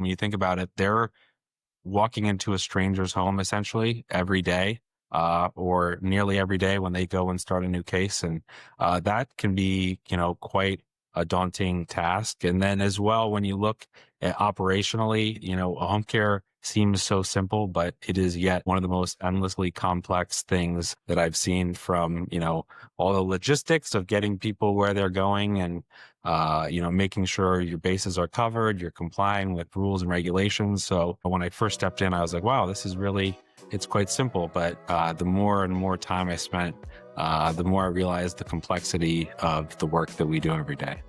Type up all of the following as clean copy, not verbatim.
When you think about it, they're walking into a stranger's home essentially every day, or nearly every day when they go and start a new case. And that can be, quite a daunting task. And then as well, when you look at operationally, home care seems so simple, but it is yet one of the most endlessly complex things that I've seen from, all the logistics of getting people where they're going and making sure your bases are covered, you're complying with rules and regulations. So when I first stepped in, I was like, wow, it's quite simple. But the more and more time I spent, the more I realized the complexity of the work that we do every day.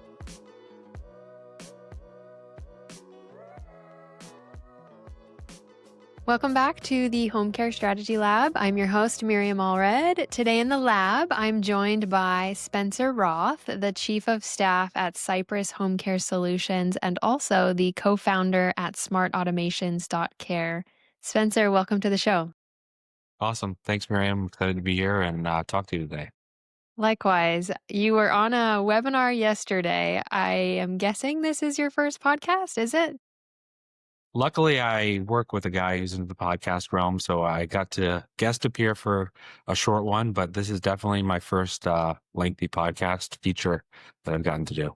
Welcome back to the Home Care Strategy Lab. I'm your host, Miriam Allred. Today in the lab, I'm joined by Spencer Roth, the Chief of Staff at Cypress Home Care Solutions and also the co-founder at SmartAutomations.Care. Spencer, welcome to the show. Awesome. Thanks, Miriam. Excited to be here and talk to you today. Likewise, you were on a webinar yesterday. I am guessing this is your first podcast, is it? Luckily, I work with a guy who's in the podcast realm, so I got to guest appear for a short one, but this is definitely my first lengthy podcast feature that I've gotten to do.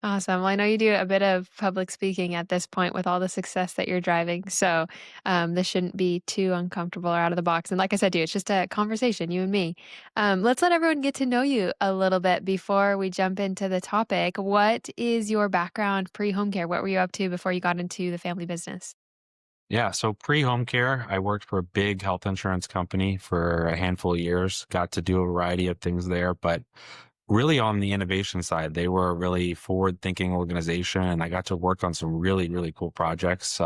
Awesome. Well, I know you do a bit of public speaking at this point with all the success that you're driving. So this shouldn't be too uncomfortable or out of the box. And like I said to you, it's just a conversation, you and me. Let's let everyone get to know you a little bit before we jump into the topic. What is your background pre-home care? What were you up to before you got into the family business? Yeah, so pre-home care, I worked for a big health insurance company for a handful of years, got to do a variety of things there, but really on the innovation side, they were a really forward-thinking organization, and I got to work on some really, really cool projects,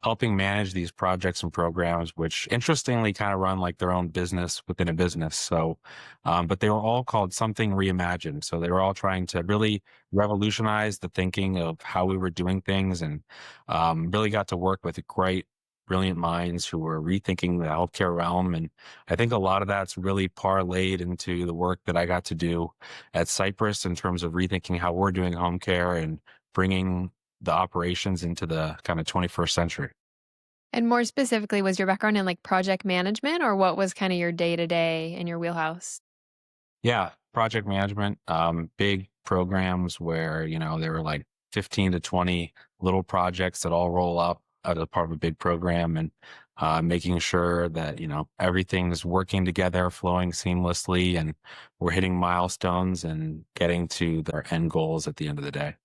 helping manage these projects and programs, which interestingly kind of run like their own business within a business. So, but they were all called Something Reimagined. So they were all trying to really revolutionize the thinking of how we were doing things, and really got to work with great, brilliant minds who were rethinking the healthcare realm. And I think a lot of that's really parlayed into the work that I got to do at Cypress in terms of rethinking how we're doing home care and bringing the operations into the kind of 21st century. And more specifically, was your background in like project management or what was kind of your day to day in your wheelhouse? Yeah, project management, big programs where, there were like 15 to 20 little projects that all roll up as a part of a big program and making sure that, everything's working together, flowing seamlessly, and we're hitting milestones and getting to their end goals at the end of the day.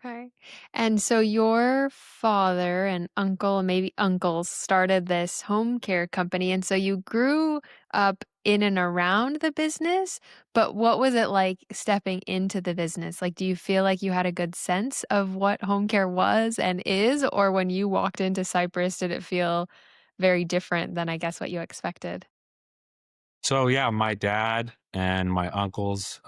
Okay. And so your father and uncle, and maybe uncles, started this home care company. And so you grew up in and around the business. But what was it like stepping into the business? Like, do you feel like you had a good sense of what home care was and is? Or when you walked into Cyprus, did it feel very different than, I guess, what you expected? So yeah, my dad and my uncles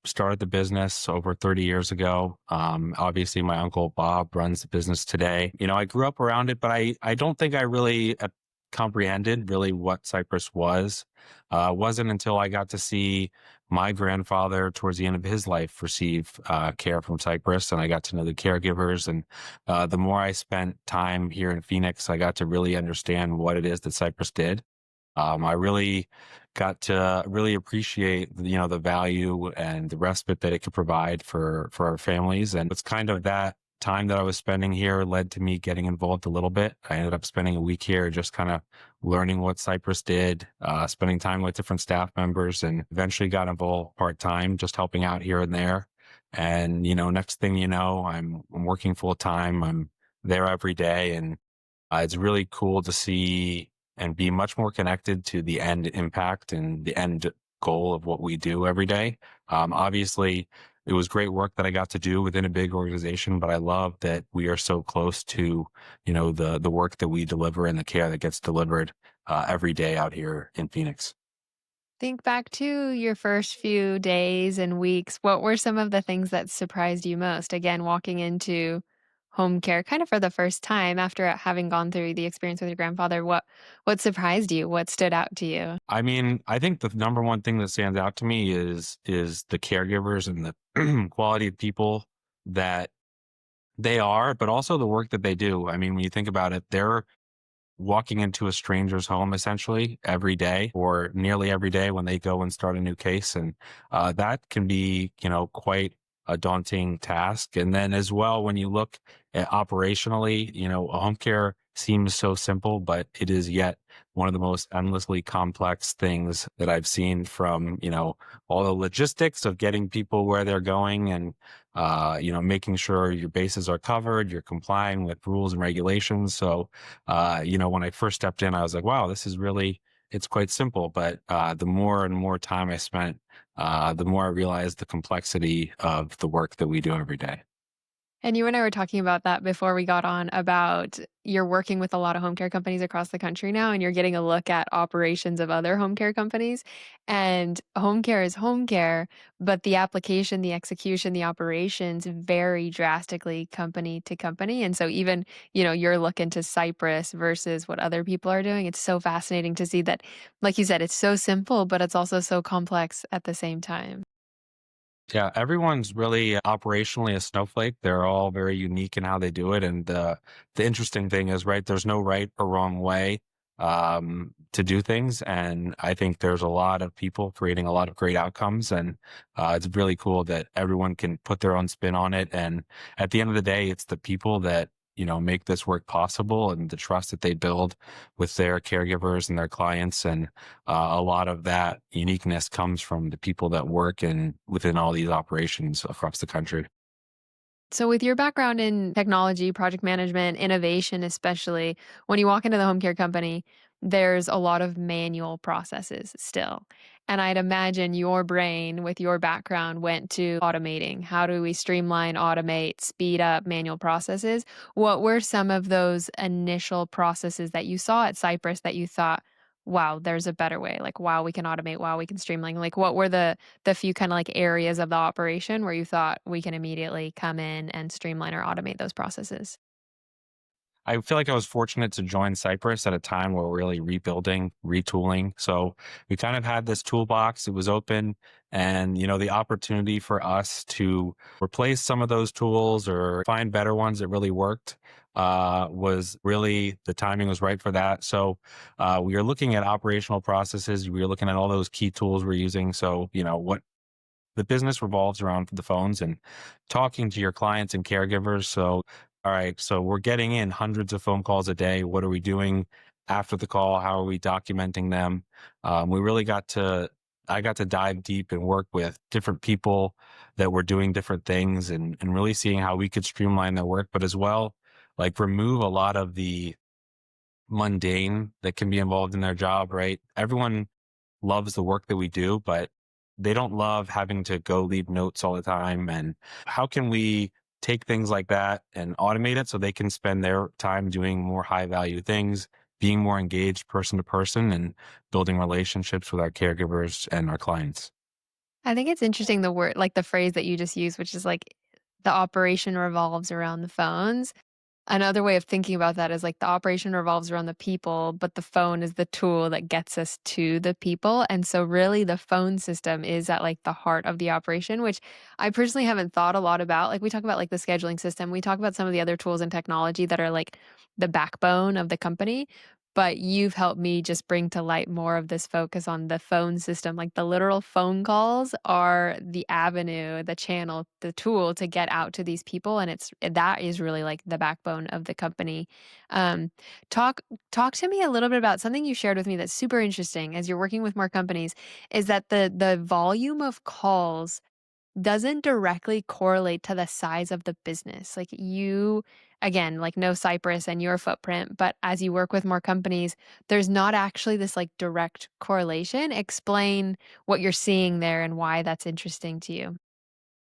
started the business over 30 years ago. Obviously, my uncle Bob runs the business today. I grew up around it, but I don't think I really comprehended really what Cypress was. Wasn't until I got to see my grandfather towards the end of his life receive care from Cypress, and I got to know the caregivers. And the more I spent time here in Phoenix, I got to really understand what it is that Cypress did. I really got to really appreciate, the value and the respite that it could provide for our families. And it's kind of that time that I was spending here led to me getting involved a little bit. I ended up spending a week here, just kind of learning what Cypress did, spending time with different staff members, and eventually got involved part-time, just helping out here and there. And, next thing you know, I'm working full time. I'm there every day, and it's really cool to see and be much more connected to the end impact and the end goal of what we do every day. Obviously, it was great work that I got to do within a big organization, but I love that we are so close to, the work that we deliver and the care that gets delivered every day out here in Phoenix. Think back to your first few days and weeks. What were some of the things that surprised you most? Again, walking into home care kind of for the first time after having gone through the experience with your grandfather. What surprised you? What stood out to you? I mean, I think the number one thing that stands out to me is the caregivers and the quality of people that They are, but also the work that they do. I mean, when you think about it, they're walking into a stranger's home essentially every day or nearly every day when they go and start a new case. And that can be, quite a daunting task. And then as well, when you look at operationally, a home care seems so simple, but it is yet one of the most endlessly complex things that I've seen from, all the logistics of getting people where they're going and, making sure your bases are covered, you're complying with rules and regulations. So, when I first stepped in, I was like, wow, this is really, it's quite simple. But the more and more time I spent, the more I realized the complexity of the work that we do every day. And you and I were talking about that before we got on about you're working with a lot of home care companies across the country now, and you're getting a look at operations of other home care companies. And home care is home care, but the application, the execution, the operations vary drastically company to company. And so even, you're looking to Cyprus versus what other people are doing. It's so fascinating to see that, like you said, it's so simple, but it's also so complex at the same time. Yeah, everyone's really operationally a snowflake. They're all very unique in how they do it. And the interesting thing is, right, there's no right or wrong way to do things. And I think there's a lot of people creating a lot of great outcomes. And it's really cool that everyone can put their own spin on it. And at the end of the day, it's the people that, make this work possible and the trust that they build with their caregivers and their clients. And a lot of that uniqueness comes from the people that work and within all these operations across the country. So, with your background in technology, project management, innovation, especially, when you walk into the home care company, there's a lot of manual processes still. And I'd imagine your brain, with your background, went to automating. How do we streamline, automate, speed up manual processes? What were some of those initial processes that you saw at Cypress that you thought, wow, there's a better way? Like, wow, we can automate, wow, we can streamline. Like, what were the few kinda, like, areas of the operation where you thought we can immediately come in and streamline or automate those processes? I feel like I was fortunate to join Cypress at a time where we're really rebuilding, retooling. So we kind of had this toolbox, it was open. And, the opportunity for us to replace some of those tools or find better ones that really worked was really the timing was right for that. So we were looking at operational processes. We were looking at all those key tools we're using. So, what the business revolves around the phones and talking to your clients and caregivers. So, all right, so we're getting in hundreds of phone calls a day. What are we doing after the call? How are we documenting them? We really I got to dive deep and work with different people that were doing different things and really seeing how we could streamline their work, but as well, like remove a lot of the mundane that can be involved in their job, right? Everyone loves the work that we do, but they don't love having to go leave notes all the time. And how can we take things like that and automate it so they can spend their time doing more high value things, being more engaged person to person, and building relationships with our caregivers and our clients? I think it's interesting the word like, the phrase that you just used, which is, like, the operation revolves around the phones. Another way of thinking about that is like the operation revolves around the people, but the phone is the tool that gets us to the people. And so really the phone system is at like the heart of the operation, which I personally haven't thought a lot about. Like we talk about like the scheduling system, we talk about some of the other tools and technology that are like the backbone of the company. But you've helped me just bring to light more of this focus on the phone system. Like the literal phone calls are the avenue, the channel, the tool to get out to these people. And that is really like the backbone of the company. Um, talk talk to me a little bit about something you shared with me that's super interesting as you're working with more companies, is that the volume of calls doesn't directly correlate to the size of the business. Like you, again, like no Cypress and your footprint, but as you work with more companies, there's not actually this like direct correlation. Explain what you're seeing there and why that's interesting to you.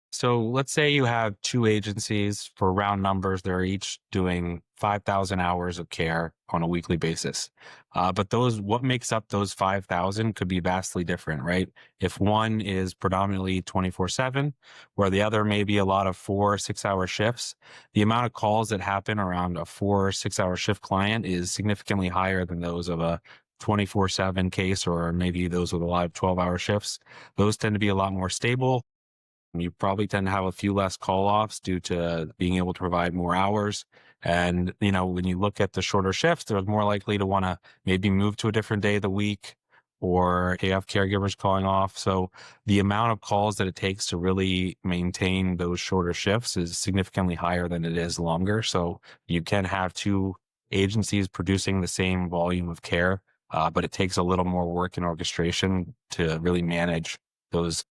So let's say you have two agencies for round numbers. They're each doing 5,000 hours of care on a weekly basis. But what makes up those 5,000 could be vastly different, right? If one is predominantly 24/7, where the other may be a lot of 4 or 6 hour shifts, the amount of calls that happen around a 4 or 6 hour shift client is significantly higher than those of a 24/7 case, or maybe those with a lot of 12-hour shifts. Those tend to be a lot more stable You probably tend to have a few less call offs due to being able to provide more hours. And, when you look at the shorter shifts, they're more likely to want to maybe move to a different day of the week or they have caregivers calling off. So the amount of calls that it takes to really maintain those shorter shifts is significantly higher than it is longer. So you can have two agencies producing the same volume of care, but it takes a little more work and orchestration to really manage those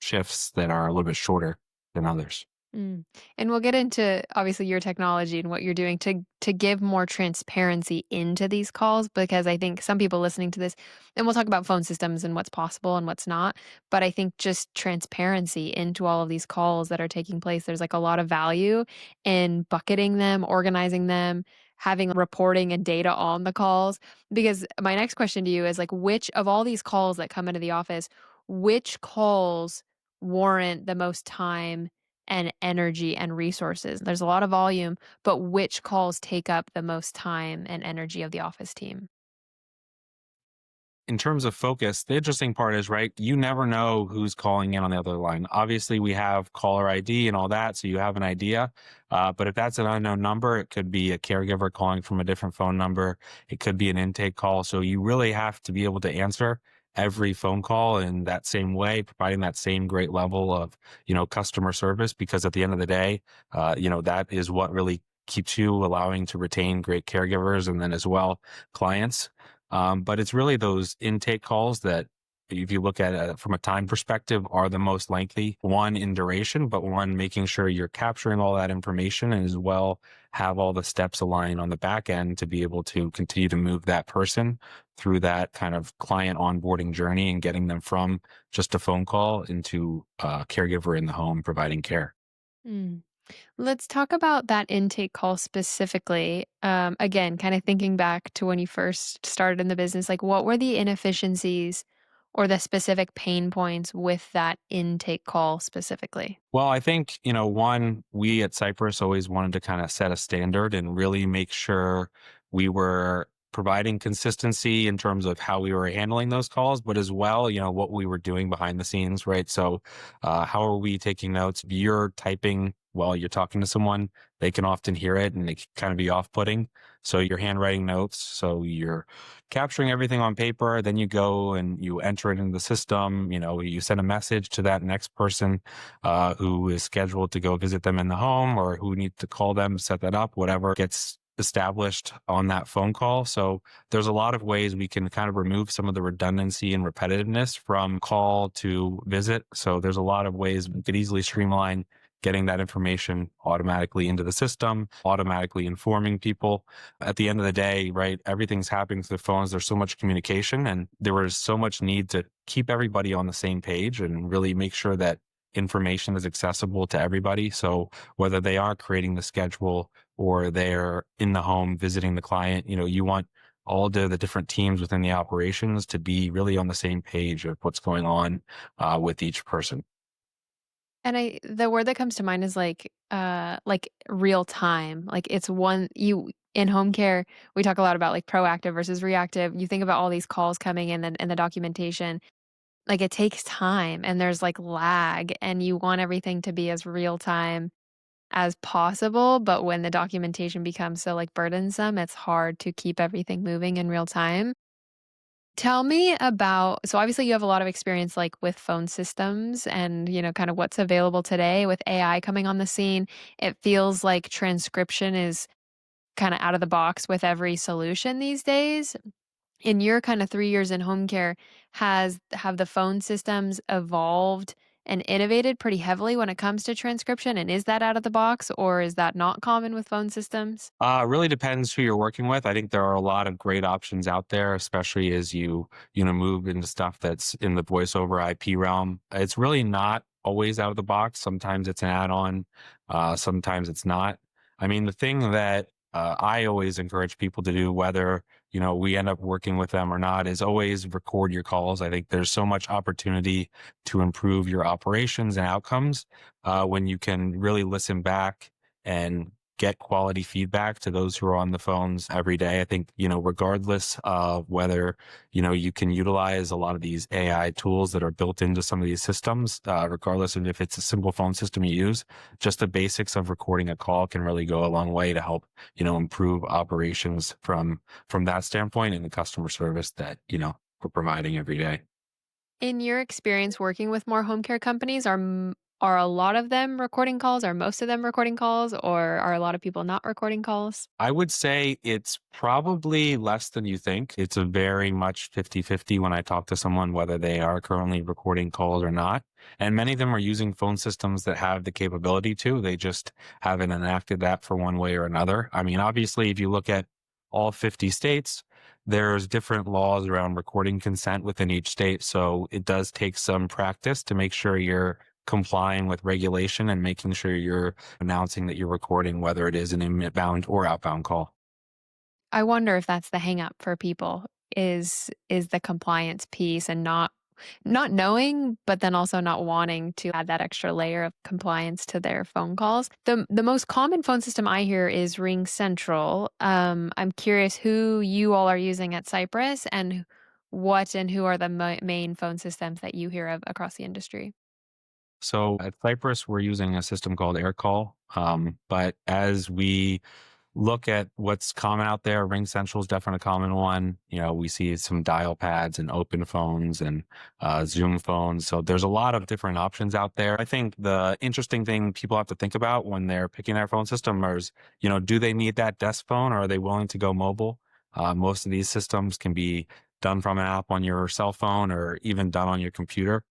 shifts that are a little bit shorter than others. Mm. And we'll get into obviously your technology and what you're doing to give more transparency into these calls because I think some people listening to this and we'll talk about phone systems and what's possible and what's not, but I think just transparency into all of these calls that are taking place there's like a lot of value in bucketing them, organizing them, having reporting and data on the calls because my next question to you is like which of all these calls that come into the office, which calls warrant the most time and energy and resources. There's a lot of volume, but which calls take up the most time and energy of the office team? In terms of focus, the interesting part is, right, you never know who's calling in on the other line. Obviously, we have caller ID and all that, so you have an idea. But if that's an unknown number, it could be a caregiver calling from a different phone number. It could be an intake call. So you really have to be able to answer every phone call in that same way, providing that same great level of, customer service, because at the end of the day, that is what really keeps you allowing to retain great caregivers and then as well clients. But it's really those intake calls that, if you look at it from a time perspective, are the most lengthy, one in duration, but one making sure you're capturing all that information and as well have all the steps aligned on the back end to be able to continue to move that person through that kind of client onboarding journey and getting them from just a phone call into a caregiver in the home providing care. Mm. Let's talk about that intake call specifically. Again, kind of thinking back to when you first started in the business, like what were the inefficiencies or the specific pain points with that intake call specifically? Well, I think, one, we at Cypress always wanted to kind of set a standard and really make sure we were providing consistency in terms of how we were handling those calls, but as well, what we were doing behind the scenes, right? So, how are we taking notes? If you're typing while you're talking to someone, they can often hear it and it can kind of be off putting. So, you're handwriting notes. So, you're capturing everything on paper. Then you go and you enter it into the system. You send a message to that next person who is scheduled to go visit them in the home or who needs to call them, set that up, whatever gets established on that phone call. So there's a lot of ways we can kind of remove some of the redundancy and repetitiveness from call to visit. So there's a lot of ways we could easily streamline getting that information automatically into the system, automatically informing people. At the end of the day, right, everything's happening through the phones. There's so much communication and there was so much need to keep everybody on the same page and really make sure that information is accessible to everybody. So whether they are creating the schedule or they're in the home visiting the client, you want all the different teams within the operations to be really on the same page of what's going on with each person. And the word that comes to mind is like real time. Like it's one you in home care, we talk a lot about like proactive versus reactive. You think about all these calls coming in and the documentation. Like it takes time and there's like lag and you want everything to be as real time as possible, but when the documentation becomes so like burdensome, it's hard to keep everything moving in real time. Tell me about so obviously you have a lot of experience like with phone systems and kind of what's available today with AI coming on the scene. It feels like transcription is kind of out of the box with every solution these days. In your kind of 3 years in home care, have the phone systems evolved and innovated pretty heavily when it comes to transcription? And is that out of the box or is that not common with phone systems? Really depends who you're working with. I think there are a lot of great options out there, especially as you move into stuff that's in the voice over IP realm. It's really not always out of the box. Sometimes it's an add-on, sometimes it's not. I mean, the thing that I always encourage people to do, whether we end up working with them or not, is always record your calls. I think there's so much opportunity to improve your operations and outcomes when you can really listen back and get quality feedback to those who are on the phones every day. I think, regardless of whether, you can utilize a lot of these AI tools that are built into some of these systems, regardless of if it's a simple phone system you use, just the basics of recording a call can really go a long way to help, improve operations from that standpoint and the customer service that, we're providing every day. In your experience working with more home care companies, are a lot of them recording calls? Are most of them recording calls, or are a lot of people not recording calls? I would say it's probably less than you think. It's a very much 50-50 when I talk to someone, whether they are currently recording calls or not. And many of them are using phone systems that have the capability to. They just haven't enacted that for one way or another. I mean, obviously, if you look at all 50 states, there's different laws around recording consent within each state. So it does take some practice to make sure you're complying with regulation and making sure you're announcing that you're recording, whether it is an inbound or outbound call. I wonder if that's the hang up for people is the compliance piece and not knowing, but then also not wanting to add that extra layer of compliance to their phone calls. The most common phone system I hear is Ring Central. I'm curious who you all are using at Cypress and what and who are the main phone systems that you hear of across the industry. So at Cypress, we're using a system called AirCall. But as we look at what's common out there, Ring Central is definitely a common one. We see some dial pads and open phones and Zoom phones. So there's a lot of different options out there. I think the interesting thing people have to think about when they're picking their phone system is, do they need that desk phone or are they willing to go mobile? Most of these systems can be done from an app on your cell phone or even done on your computer.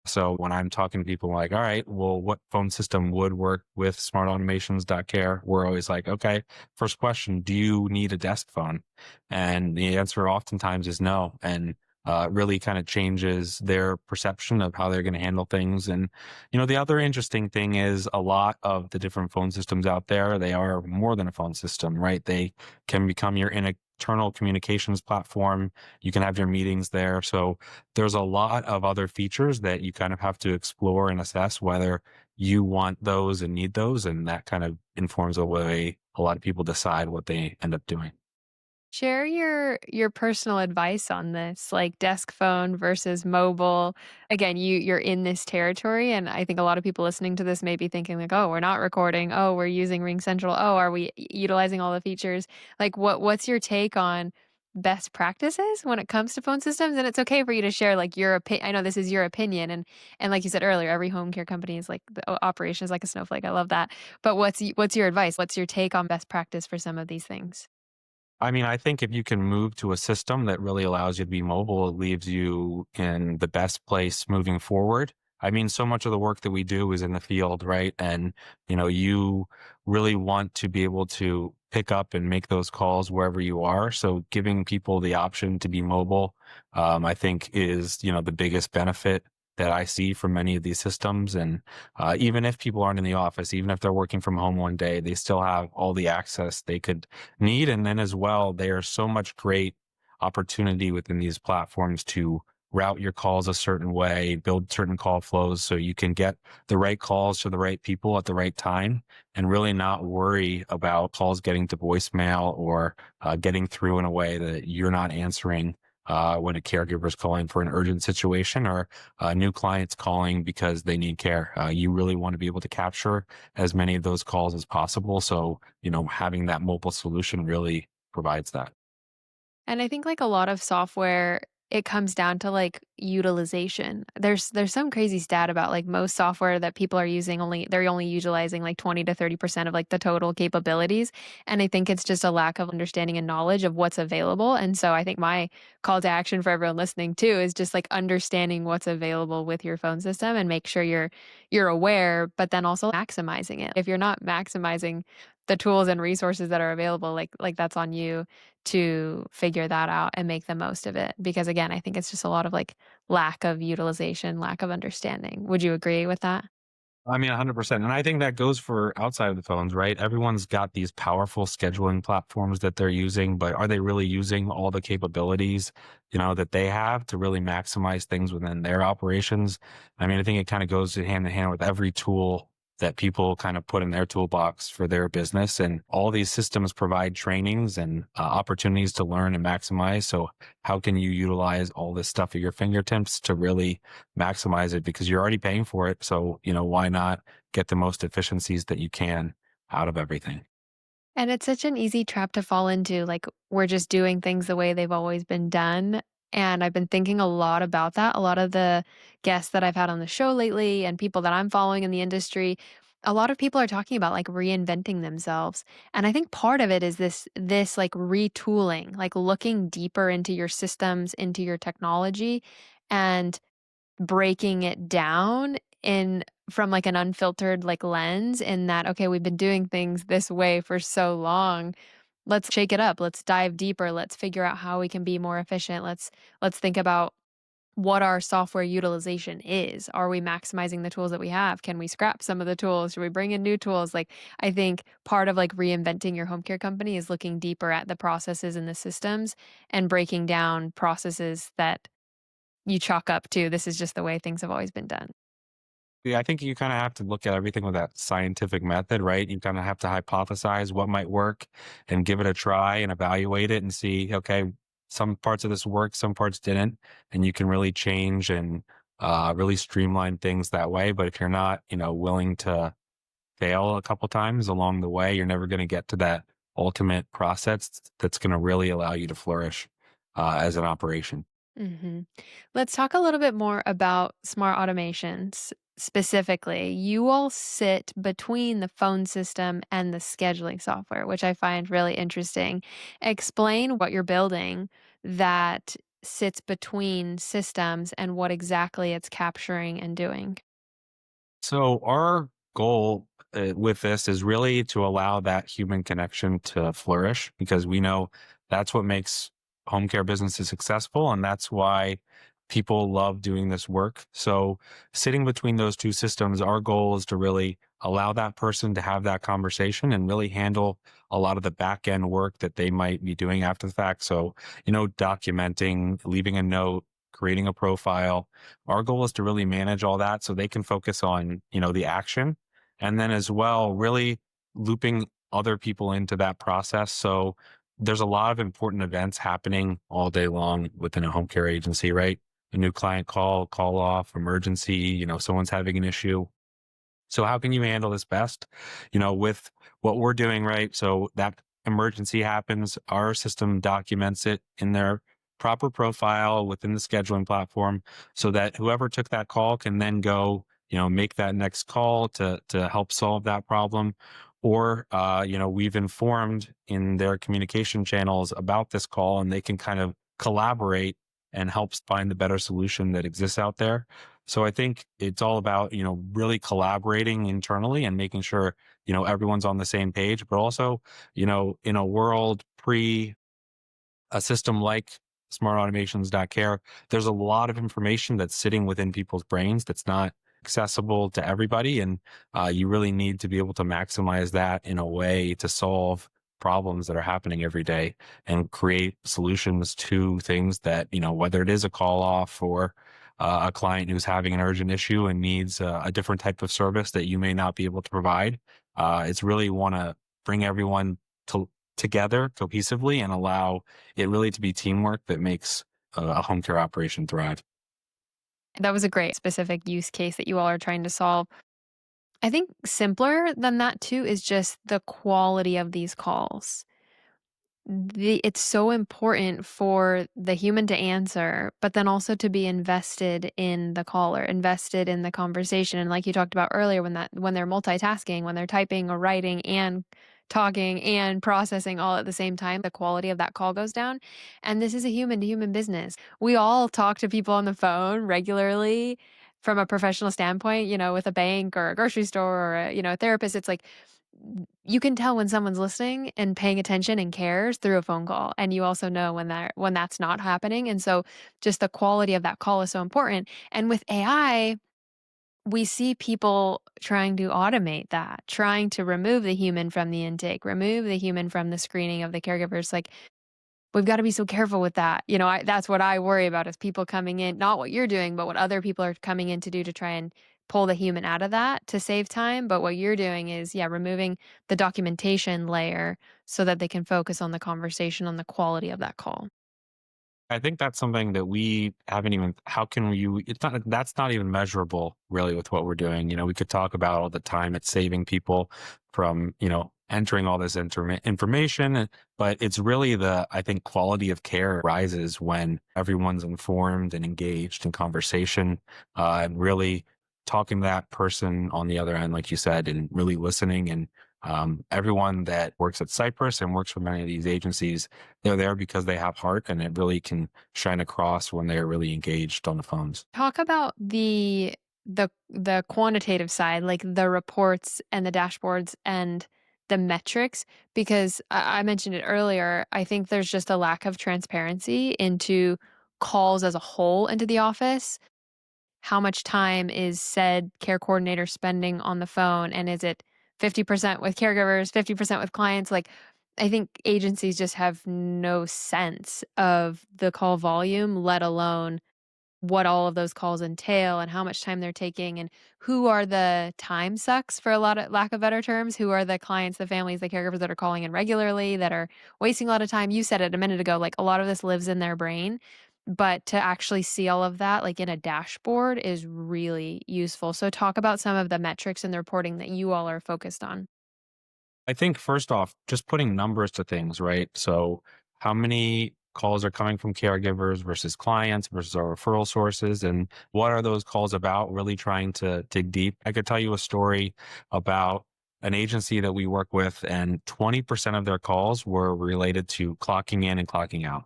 So when I'm talking to people like, all right, well, what phone system would work with SmartAutomations.Care? We're always like, okay, first question, do you need a desk phone? And the answer oftentimes is no. And really kind of changes their perception of how they're going to handle things. And, the other interesting thing is a lot of the different phone systems out there, they are more than a phone system, right? They can become your internal communications platform. You can have your meetings there. So there's a lot of other features that you kind of have to explore and assess whether you want those and need those. And that kind of informs the way a lot of people decide what they end up doing. Share your personal advice on this, like desk phone versus mobile. Again, you're in this territory, and I think a lot of people listening to this may be thinking like, "Oh, we're not recording. Oh, we're using Ring Central. Oh, are we utilizing all the features?" Like, what's your take on best practices when it comes to phone systems? And it's okay for you to share like your opinion. I know this is your opinion, and like you said earlier, every home care company is like the operation is like a snowflake. I love that. But what's your advice? What's your take on best practice for some of these things? I mean, I think if you can move to a system that really allows you to be mobile, it leaves you in the best place moving forward. I mean, so much of the work that we do is in the field, right? And, you really want to be able to pick up and make those calls wherever you are. So giving people the option to be mobile, I think is, the biggest benefit that I see from many of these systems. And even if people aren't in the office, even if they're working from home one day, they still have all the access they could need. And then as well, there's so much great opportunity within these platforms to route your calls a certain way, build certain call flows so you can get the right calls to the right people at the right time and really not worry about calls getting to voicemail or getting through in a way that you're not answering. When a caregiver is calling for an urgent situation or new clients calling because they need care, you really want to be able to capture as many of those calls as possible. So, having that mobile solution really provides that. And I think like a lot of software, it comes down to like utilization. There's some crazy stat about like most software that people are using they're only utilizing like 20 to 30% of like the total capabilities. And I think it's just a lack of understanding and knowledge of what's available. And so I think my call to action for everyone listening too is just like understanding what's available with your phone system and make sure you're aware, but then also maximizing it. If you're not maximizing the tools and resources that are available, like that's on you to figure that out and make the most of it. Because again, I think it's just a lot of like lack of utilization, lack of understanding. Would you agree with that? I mean, 100%. And I think that goes for outside of the phones, right? Everyone's got these powerful scheduling platforms that they're using, but are they really using all the capabilities, that they have to really maximize things within their operations? I mean, I think it kind of goes hand in hand with every tool that people kind of put in their toolbox for their business. And all these systems provide trainings and opportunities to learn and maximize. So how can you utilize all this stuff at your fingertips to really maximize it? Because you're already paying for it. So, why not get the most efficiencies that you can out of everything? And it's such an easy trap to fall into, like, we're just doing things the way they've always been done, and I've been thinking a lot about that. A lot of the guests that I've had on the show lately and people that I'm following in the industry, a lot of people are talking about, like, reinventing themselves, and I think part of it is this, like, retooling, like, looking deeper into your systems, into your technology, and breaking it down in from, like, an unfiltered, like, lens in that, "Okay, we've been doing things this way for so long. Let's shake it up. Let's dive deeper. Let's figure out how we can be more efficient. Let's think about what our software utilization is. Are we maximizing the tools that we have? Can we scrap some of the tools? Should we bring in new tools?" Like, I think part of, like, reinventing your home care company is looking deeper at the processes and the systems and breaking down processes that you chalk up to, "This is just the way things have always been done." Yeah, I think you kind of have to look at everything with that scientific method, right? You kind of have to hypothesize what might work and give it a try and evaluate it and see, okay, some parts of this worked, some parts didn't, and you can really change and really streamline things that way. But if you're not, willing to fail a couple times along the way, you're never going to get to that ultimate process that's going to really allow you to flourish as an operation. Mhm. Let's talk a little bit more about smart automations specifically. You all sit between the phone system and the scheduling software, which I find really interesting. Explain what you're building that sits between systems and what exactly it's capturing and doing. So our goal with this is really to allow that human connection to flourish because we know that's what makes home care businesses successful, and that's why people love doing this work. So sitting between those two systems, our goal is to really allow that person to have that conversation and really handle a lot of the back end work that they might be doing after the fact. So, documenting, leaving a note, creating a profile. Our goal is to really manage all that so they can focus on, the action. And then as well, really looping other people into that process. So there's a lot of important events happening all day long within a home care agency, right? A new client call off, emergency, someone's having an issue. So how can you handle this best? With what we're doing, right? So that emergency happens, our system documents it in their proper profile within the scheduling platform so that whoever took that call can then go, make that next call to help solve that problem. Or we've informed in their communication channels about this call and they can kind of collaborate and help find the better solution that exists out there. So I think it's all about, really collaborating internally and making sure, everyone's on the same page, but also, in a world pre a system like SmartAutomations.Care, there's a lot of information that's sitting within people's brains that's not accessible to everybody. And you really need to be able to maximize that in a way to solve problems that are happening every day and create solutions to things that, whether it is a call off or a client who's having an urgent issue and needs a different type of service that you may not be able to provide. It's really want to bring everyone to together cohesively and allow it really to be teamwork that makes a home care operation thrive. That was a great specific use case that you all are trying to solve. I think simpler than that too is just the quality of these calls. It's so important for the human to answer, but then also to be invested in the caller, invested in the conversation. And like you talked about earlier, when they're multitasking, when they're typing or writing and talking and processing all at the same time, the quality of that call goes down. And this is a human to human business. We all talk to people on the phone regularly from a professional standpoint, with a bank or a grocery store or a therapist. It's like you can tell when someone's listening and paying attention and cares through a phone call, and you also know when that's not happening, and so just the quality of that call is so important, and with AI, we see people trying to automate that, trying to remove the human from the intake, remove the human from the screening of the caregivers, like, we've gotta be so careful with that, that's what I worry about is people coming in not what you're doing, but what other people are coming in to do to try and pull the human out of that to save time. But what you're doing is, yeah, removing the documentation layer so that they can focus on the conversation, on the quality of that call. I think that's something that we haven't even how can you it's not that's not even measurable really with what we're doing. We could talk about all the time it's saving people from, entering all this information, but it's really I think quality of care rises when everyone's informed and engaged in conversation, and really talking to that person on the other end, like you said, and really listening. And everyone that works at Cypress and works for many of these agencies, they're there because they have heart, and it really can shine across when they're really engaged on the phones. Talk about the quantitative side, like the reports and the dashboards and the metrics, because I mentioned it earlier. I think there's just a lack of transparency into calls as a whole into the office. How much time is said care coordinator spending on the phone, and is it 50% with caregivers, 50% with clients? Like, I think agencies just have no sense of the call volume, let alone what all of those calls entail and how much time they're taking, and who are the time sucks, for a lot of lack of better terms, who are the clients, the families, the caregivers that are calling in regularly, that are wasting a lot of time. You said it a minute ago, like, a lot of this lives in their brain, but to actually see all of that, like, in a dashboard is really useful. So talk about some of the metrics and the reporting that you all are focused on. I think first off, just putting numbers to things, right? So, how many calls are coming from caregivers versus clients versus our referral sources? And what are those calls about? Really trying to dig deep. I could tell you a story about an agency that we work with, and 20% of their calls were related to clocking in and clocking out,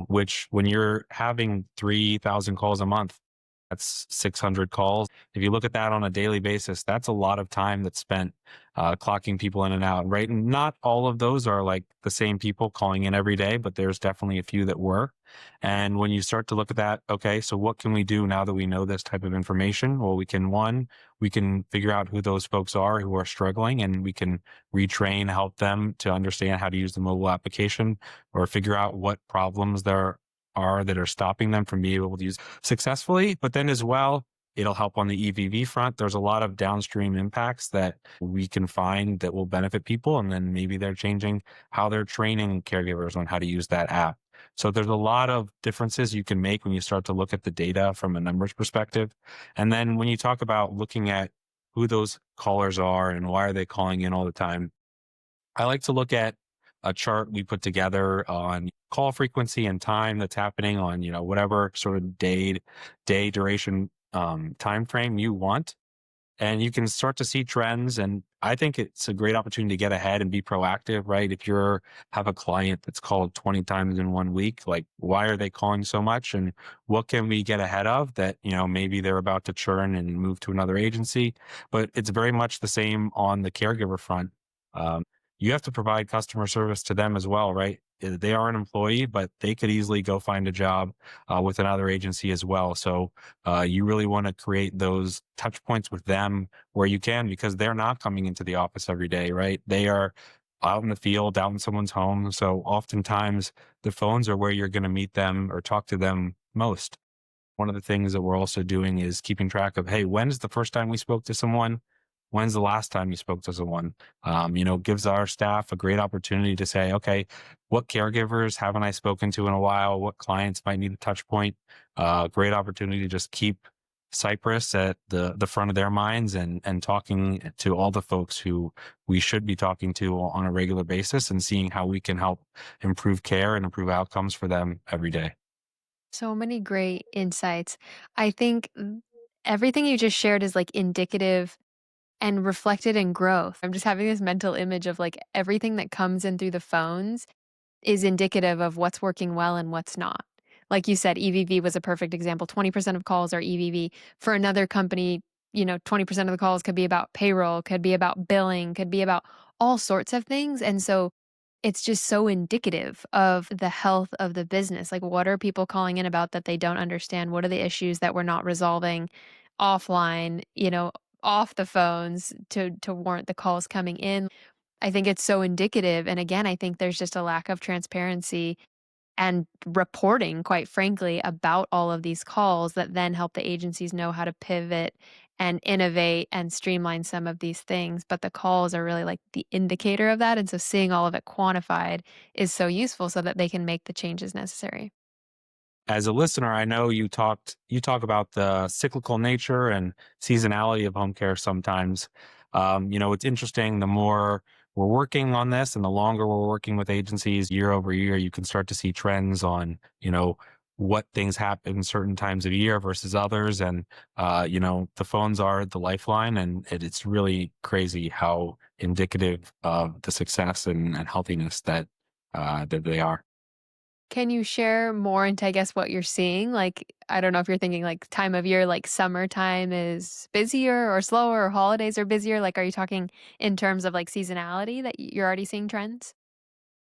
which when you're having 3,000 calls a month, that's 600 calls. If you look at that on a daily basis, that's a lot of time that's spent clocking people in and out, right? And not all of those are like the same people calling in every day, but there's definitely a few that were. And when you start to look at that, okay, so what can we do now that we know this type of information? Well, we can figure out who those folks are who are struggling, and we can retrain, help them to understand how to use the mobile application, or figure out what problems there are that are stopping them from being able to use successfully. But then as well, it'll help on the EVV front. There's a lot of downstream impacts that we can find that will benefit people. And then maybe they're changing how they're training caregivers on how to use that app. So there's a lot of differences you can make when you start to look at the data from a numbers perspective. And then when you talk about looking at who those callers are and why are they calling in all the time, I like to look at a chart we put together on call frequency and time that's happening on, whatever sort of day duration time frame you want, and you can start to see trends. And I think it's a great opportunity to get ahead and be proactive, right? If you're have a client that's called 20 times in one week, like, why are they calling so much, and what can we get ahead of that? Maybe they're about to churn and move to another agency. But it's very much the same on the caregiver front. um, you have to provide customer service to them as well, right? They are an employee, but they could easily go find a job with another agency as well. So you really want to create those touch points with them where you can, because they're not coming into the office every day, right? They are out in the field, out in someone's home. So oftentimes the phones are where you're going to meet them or talk to them most. One of the things that we're also doing is keeping track of, hey, when's the first time we spoke to someone? When's the last time you spoke to someone? Gives our staff a great opportunity to say, okay, what caregivers haven't I spoken to in a while? What clients might need a touch point? Great opportunity to just keep Cypress at the front of their minds, and talking to all the folks who we should be talking to on a regular basis, and seeing how we can help improve care and improve outcomes for them every day. So many great insights. I think everything you just shared is like indicative and reflected in growth. I'm just having this mental image of like everything that comes in through the phones is indicative of what's working well and what's not. Like you said, EVV was a perfect example. 20% of calls are EVV. For another company, 20% of the calls could be about payroll, could be about billing, could be about all sorts of things. And so it's just so indicative of the health of the business. Like, what are people calling in about that they don't understand? What are the issues that we're not resolving offline, off the phones to warrant the calls coming in? I think it's so indicative. And again, I think there's just a lack of transparency and reporting, quite frankly, about all of these calls that then help the agencies know how to pivot and innovate and streamline some of these things, but the calls are really like the indicator of that, and so seeing all of it quantified is so useful so that they can make the changes necessary. As a listener, I know you talk about the cyclical nature and seasonality of home care sometimes. It's interesting, the more we're working on this and the longer we're working with agencies year over year, you can start to see trends on, what things happen certain times of year versus others. And the phones are the lifeline, and it's really crazy how indicative of the success and healthiness that they are. Can you share more into, I guess, what you're seeing? Like, I don't know if you're thinking like time of year, like summertime is busier or slower, or holidays are busier. Like, are you talking in terms of like seasonality that you're already seeing trends?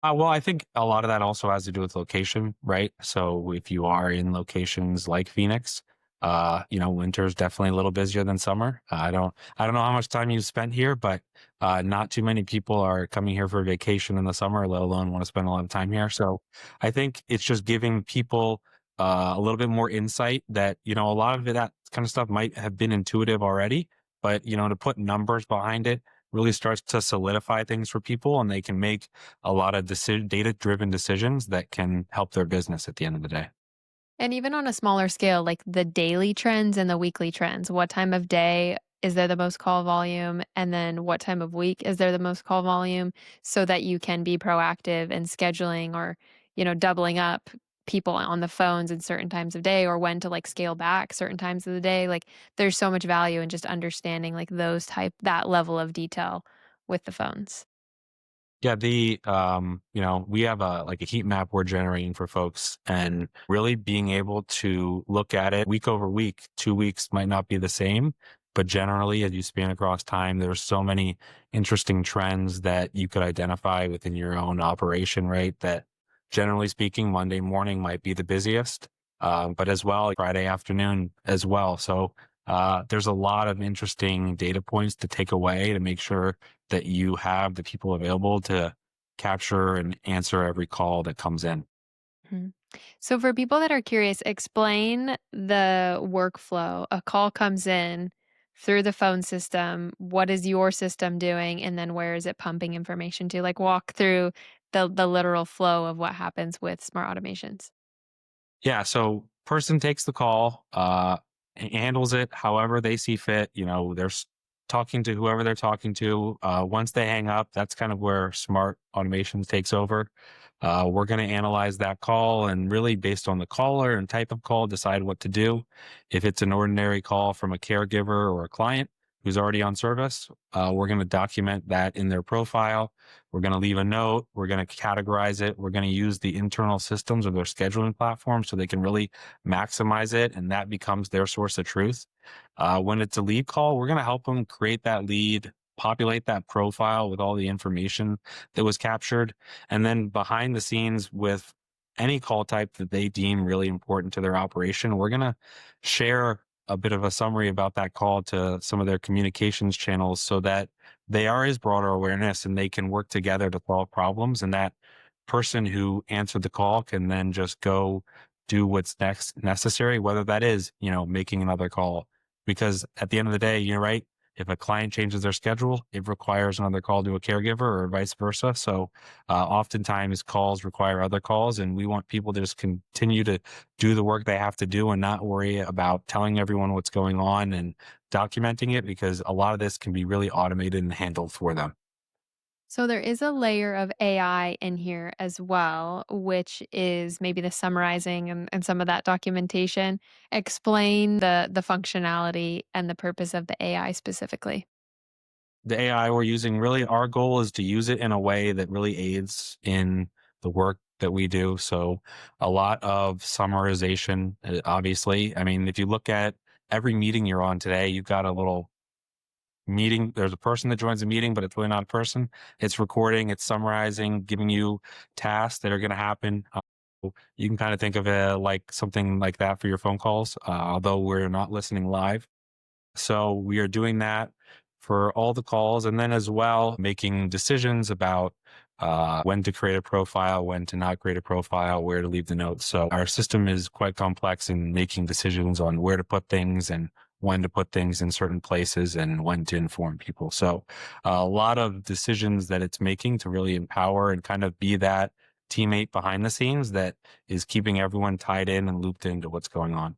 Well, I think a lot of that also has to do with location, right? So if you are in locations like Phoenix, winter is definitely a little busier than summer. I don't know how much time you've spent here, but not too many people are coming here for vacation in the summer, let alone want to spend a lot of time here. So I think it's just giving people a little bit more insight that, a lot of that kind of stuff might have been intuitive already, but, to put numbers behind it really starts to solidify things for people, and they can make a lot of data driven decisions that can help their business at the end of the day. And even on a smaller scale, like the daily trends and the weekly trends, what time of day is there the most call volume? And then what time of week is there the most call volume so that you can be proactive in scheduling or, doubling up people on the phones in certain times of day or when to like scale back certain times of the day. Like there's so much value in just understanding like that level of detail with the phones. Yeah, we have a heat map we're generating for folks, and really being able to look at it week over week. 2 weeks might not be the same, but generally, as you span across time, there's so many interesting trends that you could identify within your own operation, right? That generally speaking, Monday morning might be the busiest, but as well, Friday afternoon as well. So there's a lot of interesting data points to take away to make sure that you have the people available to capture and answer every call that comes in. Mhm. So for people that are curious, explain the workflow. A call comes in through the phone system. What is your system doing? And then where is it pumping information to? Like walk through the literal flow of what happens with smart automations. Yeah, so person takes the call, handles it however they see fit. Talking to whoever they're talking to. Once they hang up, that's kind of where smart automations takes over. We're going to analyze that call and really, based on the caller and type of call, decide what to do. If it's an ordinary call from a caregiver or a client who's already on service, we're going to document that in their profile. We're going to leave a note. We're going to categorize it. We're going to use the internal systems of their scheduling platform so they can really maximize it. And that becomes their source of truth. When it's a lead call, we're going to help them create that lead, populate that profile with all the information that was captured. And then behind the scenes, with any call type that they deem really important to their operation, we're going to share a bit of a summary about that call to some of their communications channels so that they are as broader awareness and they can work together to solve problems. And that person who answered the call can then just go do what's next necessary, whether that is, making another call. Because at the end of the day, you're right. If a client changes their schedule, it requires another call to a caregiver or vice versa. So oftentimes calls require other calls, and we want people to just continue to do the work they have to do and not worry about telling everyone what's going on and documenting it, because a lot of this can be really automated and handled for them. So there is a layer of AI in here as well, which is maybe the summarizing and some of that documentation. Explain the functionality and the purpose of the AI specifically. The AI we're using, really, our goal is to use it in a way that really aids in the work that we do. So a lot of summarization, obviously. I mean, if you look at every meeting you're on today, you've got a little meeting. There's a person that joins the meeting, but it's really not a person. It's recording, it's summarizing, giving you tasks that are going to happen. You can kind of think of it like something like that for your phone calls, although we're not listening live. So we are doing that for all the calls, and then as well making decisions about when to create a profile, when to not create a profile, where to leave the notes. So our system is quite complex in making decisions on where to put things and when to put things in certain places and when to inform people. So a lot of decisions that it's making to really empower and kind of be that teammate behind the scenes that is keeping everyone tied in and looped into what's going on.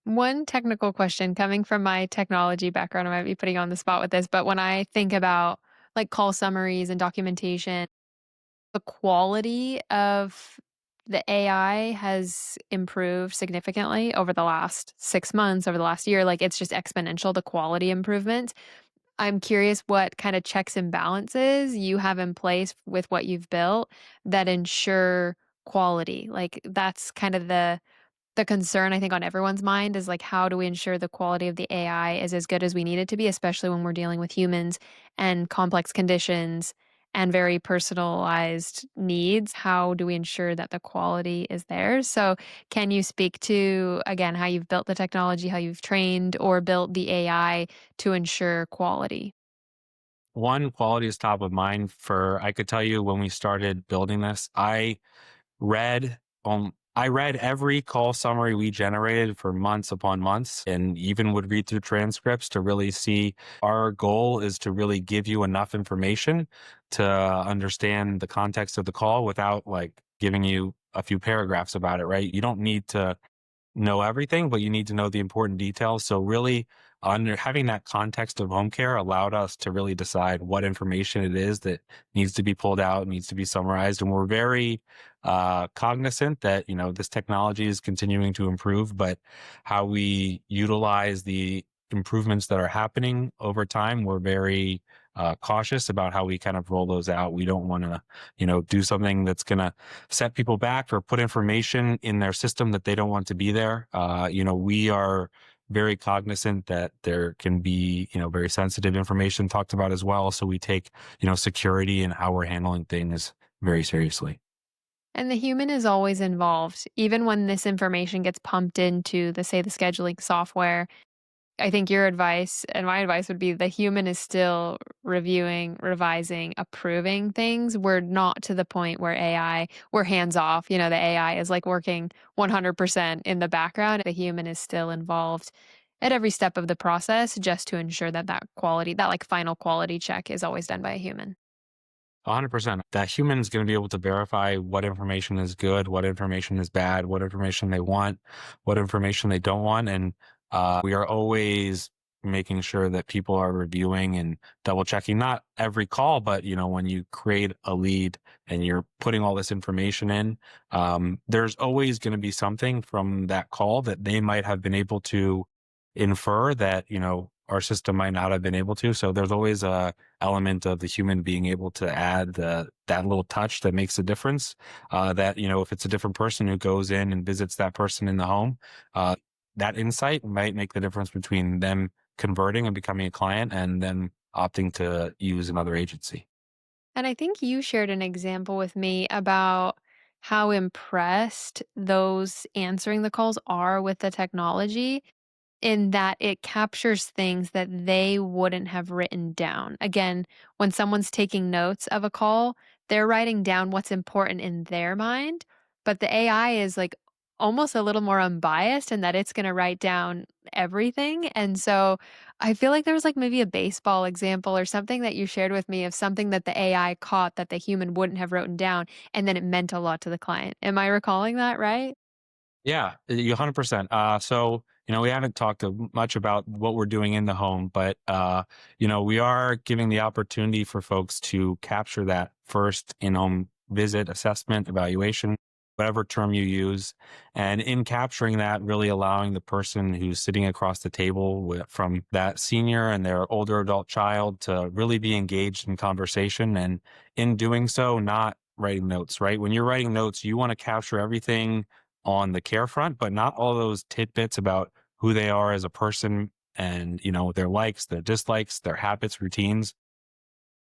One technical question coming from my technology background, I might be putting you on the spot with this, but when I think about like call summaries and documentation, the quality of the AI has improved significantly over the last 6 months, over the last year. Like it's just exponential, the quality improvement. I'm curious what kind of checks and balances you have in place with what you've built that ensure quality. Like that's kind of the concern I think on everyone's mind is like, how do we ensure the quality of the AI is as good as we need it to be, especially when we're dealing with humans and complex conditions and very personalized needs? How do we ensure that the quality is there? So, can you speak to, again, how you've built the technology, how you've trained or built the AI to ensure quality? One, quality is top of mind. For I could tell you when we started building this, read I read every call summary we generated for months upon months, and even would read through transcripts to really see. Our goal is to really give you enough information to understand the context of the call without like giving you a few paragraphs about it, right? You don't need to know everything, but you need to know the important details. So really under having that context of home care allowed us to really decide what information it is that needs to be pulled out, needs to be summarized. And we're very cognizant that, this technology is continuing to improve, but how we utilize the improvements that are happening over time, we're very cautious about how we kind of roll those out. We don't want to, do something that's going to set people back or put information in their system that they don't want to be there. We are very cognizant that there can be, very sensitive information talked about as well. So we take, security and how we're handling things very seriously. And the human is always involved, even when this information gets pumped into say the scheduling software. I think your advice and my advice would be the human is still reviewing, revising, approving things. We're not to the point where we're hands off. The AI is like working 100% in the background. The human is still involved at every step of the process just to ensure that that quality, that like final quality check is always done by a human. 100%. That human's going to be able to verify what information is good, what information is bad, what information they want, what information they don't want. And we are always making sure that people are reviewing and double checking, not every call, but, when you create a lead and you're putting all this information in, there's always going to be something from that call that they might have been able to infer that, our system might not have been able to. So there's always a element of the human being able to add that little touch that makes a difference. That, if it's a different person who goes in and visits that person in the home, that insight might make the difference between them converting and becoming a client and them opting to use another agency. And I think you shared an example with me about how impressed those answering the calls are with the technology in that it captures things that they wouldn't have written down. Again, when someone's taking notes of a call, they're writing down what's important in their mind, but the AI is like almost a little more unbiased in that it's going to write down everything. And so I feel like there was like maybe a baseball example or something that you shared with me of something that the AI caught that the human wouldn't have written down and then it meant a lot to the client. Am I recalling that right? Yeah, you 100%. So, we haven't talked much about what we're doing in the home, but, we are giving the opportunity for folks to capture that first in-home visit, assessment, evaluation, whatever term you use. And in capturing that, really allowing the person who's sitting across the table from that senior and their older adult child to really be engaged in conversation. And in doing so, not writing notes, right? When you're writing notes, you want to capture everything on the care front, but not all those tidbits about who they are as a person and, their likes, their dislikes, their habits, routines.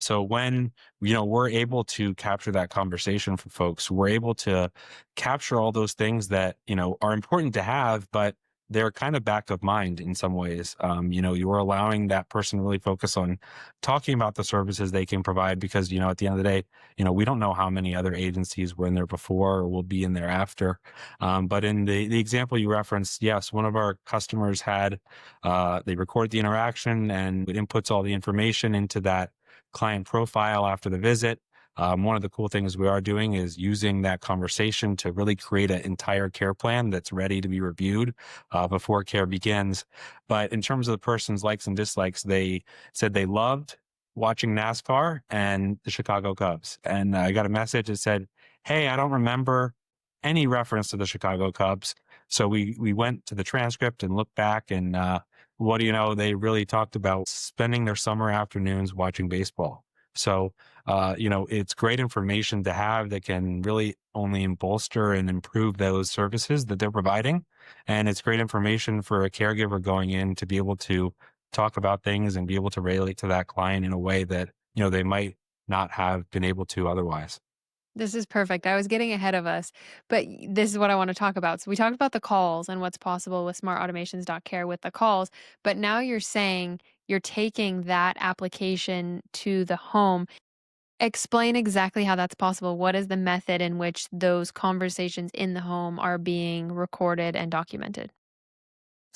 So when, we're able to capture that conversation for folks, we're able to capture all those things that, are important to have, but they're kind of back of mind in some ways. You're allowing that person to really focus on talking about the services they can provide because, at the end of the day, we don't know how many other agencies were in there before or will be in there after. But in the example you referenced, yes, one of our customers had, they record the interaction and it inputs all the information into that client profile after the visit. One of the cool things we are doing is using that conversation to really create an entire care plan that's ready to be reviewed before care begins. But in terms of the person's likes and dislikes, they said they loved watching NASCAR and the Chicago Cubs. And I got a message that said, "Hey, I don't remember any reference to the Chicago Cubs." So we went to the transcript and looked back, and what do you know? They really talked about spending their summer afternoons watching baseball. So it's great information to have that can really only bolster and improve those services that they're providing. And it's great information for a caregiver going in to be able to talk about things and be able to relate to that client in a way that, they might not have been able to otherwise. This is perfect. I was getting ahead of us, but this is what I want to talk about. So we talked about the calls and what's possible with SmartAutomations.Care with the calls, but now you're saying you're taking that application to the home. Explain exactly how that's possible. What is the method in which those conversations in the home are being recorded and documented?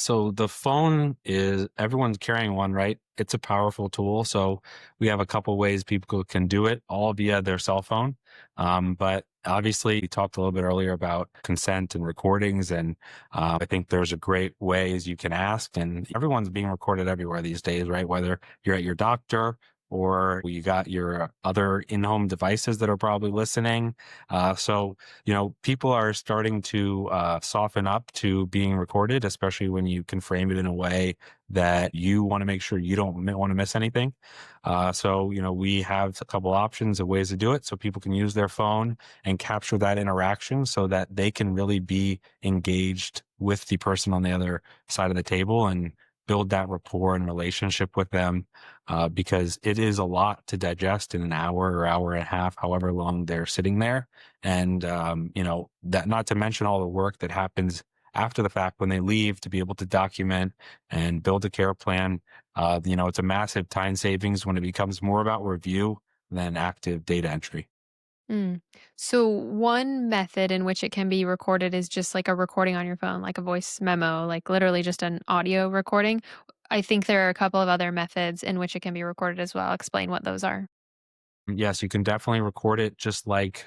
So the phone is everyone's carrying one, right? It's a powerful tool. So we have a couple ways people can do it, all via their cell phone. But obviously, we talked a little bit earlier about consent and recordings, and I think there's a great ways you can ask. And everyone's being recorded everywhere these days, right? Whether you're at your doctor or you got your other in-home devices that are probably listening. So people are starting to soften up to being recorded, especially when you can frame it in a way that you want to make sure you don't want to miss anything. We have a couple options of ways to do it. So people can use their phone and capture that interaction so that they can really be engaged with the person on the other side of the table and build that rapport and relationship with them, because it is a lot to digest in an hour or hour and a half, however long they're sitting there. And, that not to mention all the work that happens after the fact when they leave to be able to document and build a care plan. It's a massive time savings when it becomes more about review than active data entry. Mm. So one method in which it can be recorded is just like a recording on your phone, like a voice memo, like literally just an audio recording. I think there are a couple of other methods in which it can be recorded as well. Explain what those are. Yes, you can definitely record it just like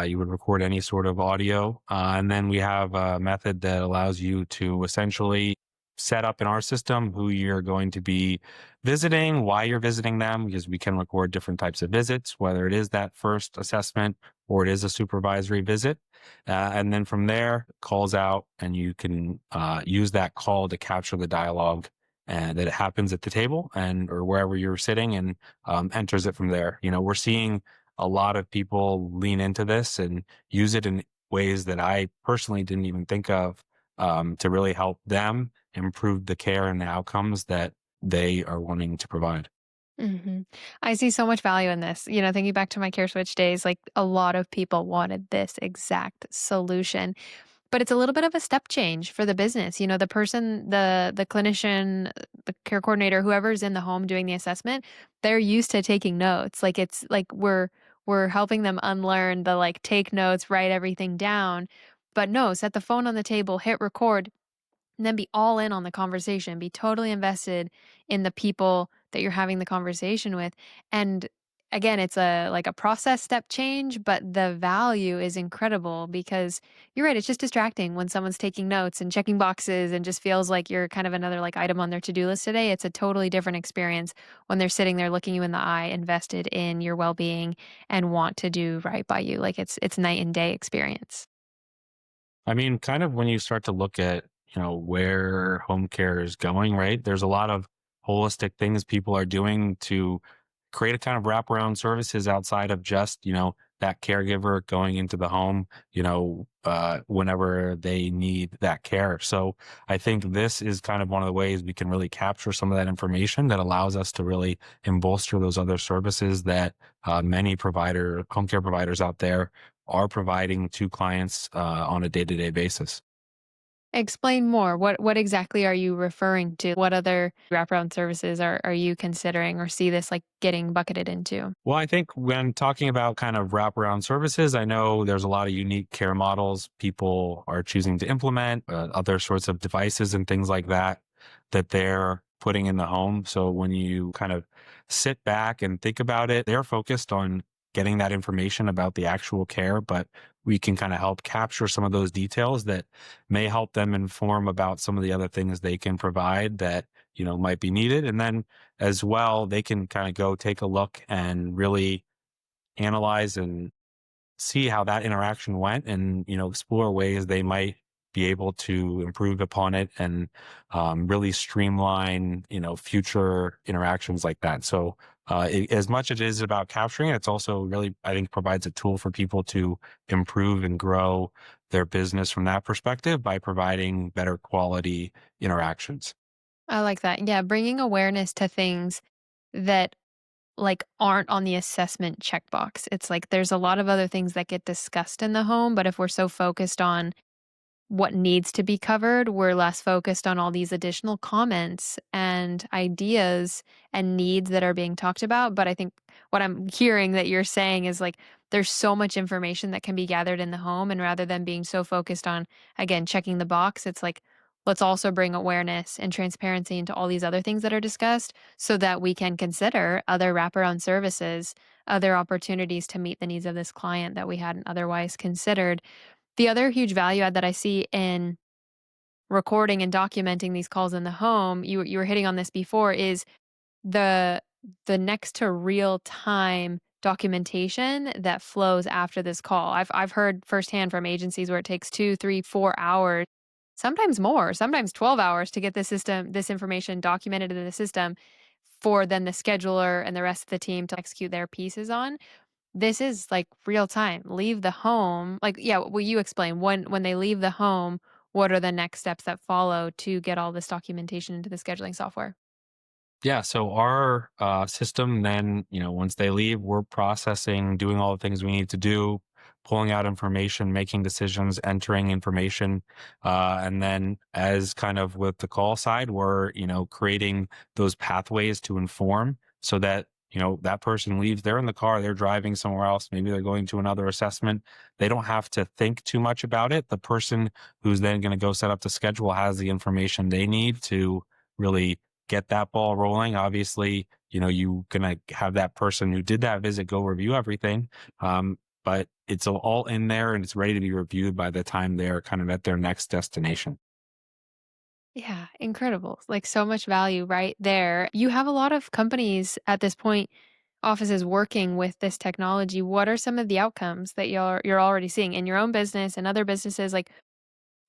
you would record any sort of audio. And then we have a method that allows you to essentially set up in our system who you're going to be visiting, why you're visiting them, because we can record different types of visits, whether it is that first assessment or it is a supervisory visit. And then from there, calls out, and you can use that call to capture the dialogue and that it happens at the table and or wherever you're sitting, and enters it from there. We're seeing a lot of people lean into this and use it in ways that I personally didn't even think of, to really help them improve the care and the outcomes that they are wanting to provide. Hmm. I see so much value in this. Thinking back to my care switch days, like a lot of people wanted this exact solution. But it's a little bit of a step change for the business. The person, the clinician, the care coordinator, whoever's in the home doing the assessment, they're used to taking notes. Like it's like we're helping them unlearn the like take notes, write everything down. But no, set the phone on the table, hit record, and then be all in on the conversation, be totally invested in the people that you're having the conversation with. And again, it's a like a process step change, but the value is incredible because you're right, it's just distracting when someone's taking notes and checking boxes and just feels like you're kind of another like item on their to-do list today. It's a totally different experience when they're sitting there looking you in the eye, invested in your well-being and want to do right by you. Like it's night and day experience. I mean, kind of when you start to look at, where home care is going, right? There's a lot of holistic things people are doing to create a kind of wraparound services outside of just, that caregiver going into the home, whenever they need that care. So I think this is kind of one of the ways we can really capture some of that information that allows us to really bolster those other services that many home care providers out there are providing to clients on a day-to-day basis. Explain more. What exactly are you referring to? What other wraparound services are you considering or see this like getting bucketed into? Well, I think when talking about kind of wraparound services, I know there's a lot of unique care models people are choosing to implement, other sorts of devices and things like that that they're putting in the home. So when you kind of sit back and think about it, they're focused on getting that information about the actual care, but we can kind of help capture some of those details that may help them inform about some of the other things they can provide that, might be needed. And then as well, they can kind of go take a look and really analyze and see how that interaction went and, explore ways they might be able to improve upon it and really streamline, future interactions like that. So, as much as it is about capturing it, it's also really, I think, provides a tool for people to improve and grow their business from that perspective by providing better quality interactions. I like that. Yeah, bringing awareness to things that like aren't on the assessment checkbox. It's like there's a lot of other things that get discussed in the home, but if we're so focused on what needs to be covered, we're less focused on all these additional comments and ideas and needs that are being talked about. But I think what I'm hearing that you're saying is like there's so much information that can be gathered in the home. And rather than being so focused on, again, checking the box, it's like, let's also bring awareness and transparency into all these other things that are discussed so that we can consider other wraparound services, other opportunities to meet the needs of this client that we hadn't otherwise considered. The other huge value add that I see in recording and documenting these calls in the home, you were hitting on this before, is the next to real time documentation that flows after this call. I've heard firsthand from agencies where it takes 2, 3, 4 hours, sometimes more, sometimes 12 hours to get this information documented in the system for then the scheduler and the rest of the team to execute their pieces on. This is, like, real time. Leave the home like, yeah, will you explain when they leave the home, what are the next steps that follow to get all this documentation into the scheduling software? Yeah, so our system then, once they leave, we're processing, doing all the things we need to do, pulling out information, making decisions, entering information. And then, as kind of with the call side, we're, creating those pathways to inform so that, that person leaves, they're in the car, they're driving somewhere else, maybe they're going to another assessment. They don't have to think too much about it. The person who's then going to go set up the schedule has the information they need to really get that ball rolling. Obviously, you gonna have that person who did that visit go review everything. But it's all in there and it's ready to be reviewed by the time they're kind of at their next destination. Yeah, incredible. Like, so much value right there. You have a lot of companies at this point, offices working with this technology. What are some of the outcomes that you're already seeing in your own business and other businesses? Like,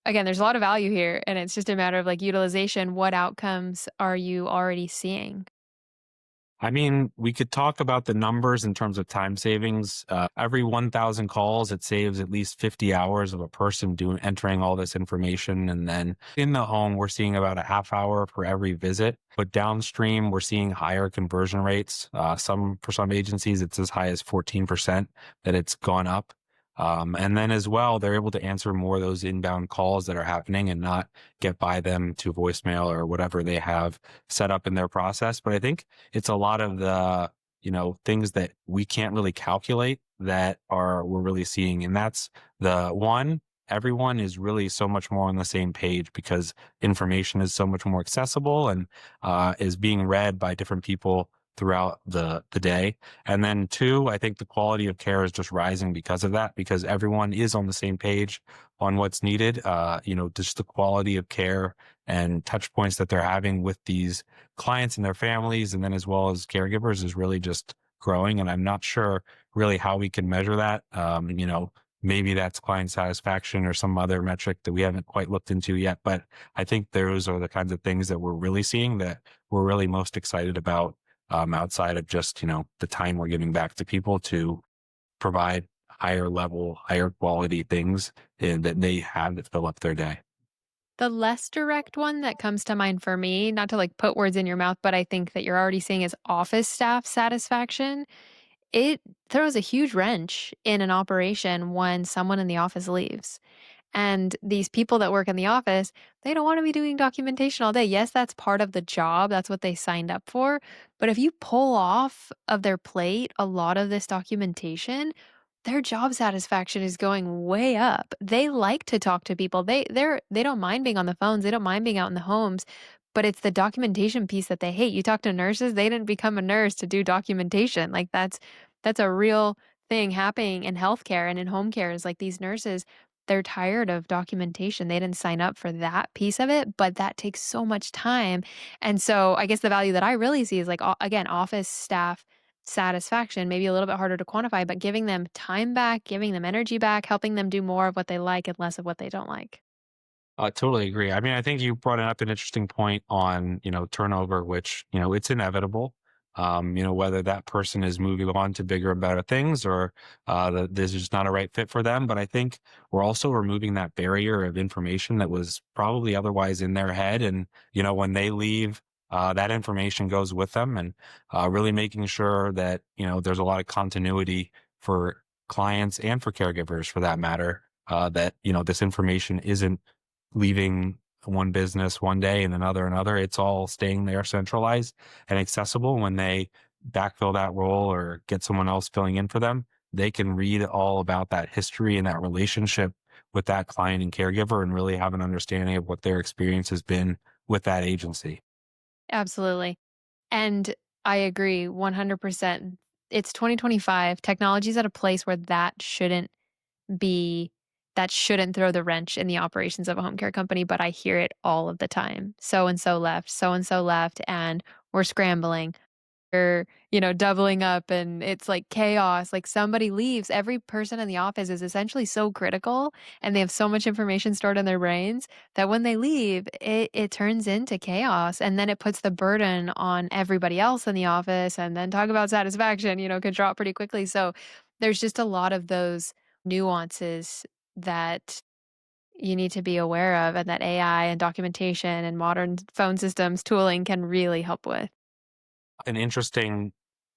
again, there's a lot of value here, and it's just a matter of, like, utilization. What outcomes are you already seeing? I mean, we could talk about the numbers in terms of time savings. Every 1,000 calls, it saves at least 50 hours of a person doing entering all this information. And then in the home, we're seeing about a half hour for every visit. But downstream, we're seeing higher conversion rates. For some agencies, it's as high as 14% that it's gone up. And then as well, they're able to answer more of those inbound calls that are happening and not get by them to voicemail or whatever they have set up in their process. But I think it's a lot of the, things that we can't really calculate that are we're really seeing. And that's the one, everyone is really so much more on the same page because information is so much more accessible and is being read by different people throughout the day. And then two, I think the quality of care is just rising because of that, because everyone is on the same page on what's needed. Just the quality of care and touch points that they're having with these clients and their families, and then as well as caregivers, is really just growing. And I'm not sure really how we can measure that. Maybe that's client satisfaction or some other metric that we haven't quite looked into yet. But I think those are the kinds of things that we're really seeing that we're really most excited about, outside of just, the time we're giving back to people to provide higher level, higher quality things that they have that fill up their day. The less direct one that comes to mind for me, not to like put words in your mouth, but I think that you're already seeing is office staff satisfaction. It throws a huge wrench in an operation when someone in the office leaves. And these people that work in the office, they don't wanna be doing documentation all day. Yes, that's part of the job, that's what they signed up for, but if you pull off of their plate a lot of this documentation, their job satisfaction is going way up. They like to talk to people. They don't mind being on the phones, they don't mind being out in the homes, but it's the documentation piece that they hate. You talk to nurses, they didn't become a nurse to do documentation. Like, that's a real thing happening in healthcare and in home care is, like, these nurses, they're tired of documentation. They didn't sign up for that piece of it, but that takes so much time. And so I guess the value that I really see is like, again, office staff satisfaction, maybe a little bit harder to quantify, but giving them time back, giving them energy back, helping them do more of what they like and less of what they don't like. I totally agree. I mean, I think you brought up an interesting point on, turnover, which, it's inevitable. Whether that person is moving on to bigger and better things or that this is not a right fit for them. But I think we're also removing that barrier of information that was probably otherwise in their head. And, when they leave, that information goes with them and really making sure that, there's a lot of continuity for clients and for caregivers for that matter. That, this information isn't leaving one business one day and another. It's all staying there centralized and accessible. When they backfill that role or get someone else filling in for them, they can read all about that history and that relationship with that client and caregiver and really have an understanding of what their experience has been with that agency. Absolutely. And I agree 100%. It's 2025. Technology's at a place where be that shouldn't throw the wrench in the operations of a home care company, but I hear it all of the time. So and so left, and we're scrambling. Or, doubling up and it's like chaos, like somebody leaves, every person in the office is essentially so critical and they have so much information stored in their brains that when they leave, it turns into chaos and then it puts the burden on everybody else in the office and then talk about satisfaction, could drop pretty quickly. So there's just a lot of those nuances that you need to be aware of and that AI and documentation and modern phone systems tooling can really help with. An interesting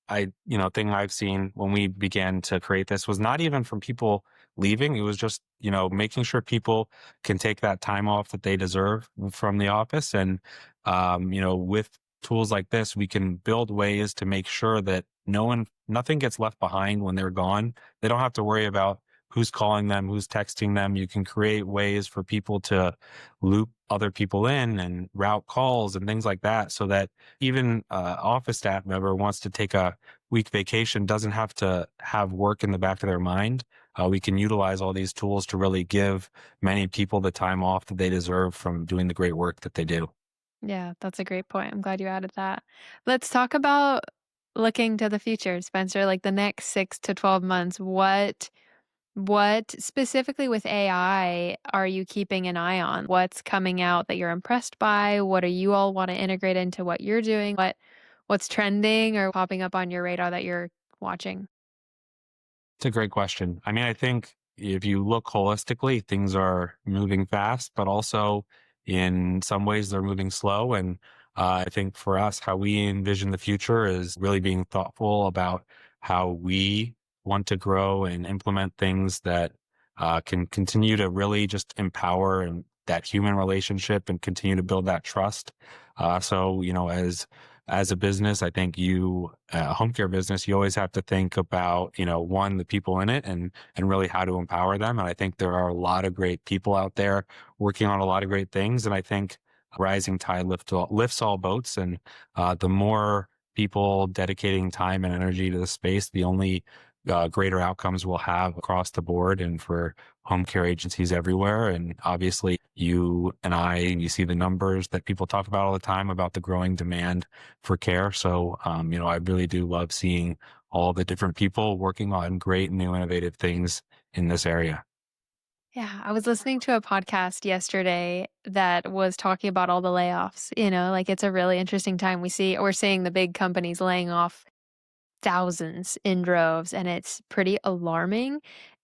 thing I've seen when we began to create this was not even from people leaving. It was just, making sure people can take that time off that they deserve from the office. And, with tools like this, we can build ways to make sure that nothing gets left behind when they're gone. They don't have to worry about who's calling them, who's texting them. You can create ways for people to loop other people in and route calls and things like that so that even office staff member wants to take a week vacation doesn't have to have work in the back of their mind. We can utilize all these tools to really give many people the time off that they deserve from doing the great work that they do. Yeah, that's a great point. I'm glad you added that. Let's talk about looking to the future, Spencer, like the next 6 to 12 months. What specifically with AI are you keeping an eye on? What's coming out that you're impressed by? What do you all want to integrate into what you're doing? What's trending or popping up on your radar that you're watching? It's a great question. I mean, I think if you look holistically, things are moving fast, but also in some ways they're moving slow. And I think for us, how we envision the future is really being thoughtful about how we want to grow and implement things that can continue to really just empower and that human relationship and continue to build that trust. So, as a business, I think a home care business, you always have to think about, one, the people in it and really how to empower them. And I think there are a lot of great people out there working on a lot of great things. And I think rising tide lifts all boats. And the more people dedicating time and energy to the space, the only greater outcomes we'll have across the board and for home care agencies everywhere. And obviously, you see the numbers that people talk about all the time about the growing demand for care. So, I really do love seeing all the different people working on great new innovative things in this area. Yeah, I was listening to a podcast yesterday that was talking about all the layoffs, like it's a really interesting time. We're seeing the big companies laying off thousands in droves and it's pretty alarming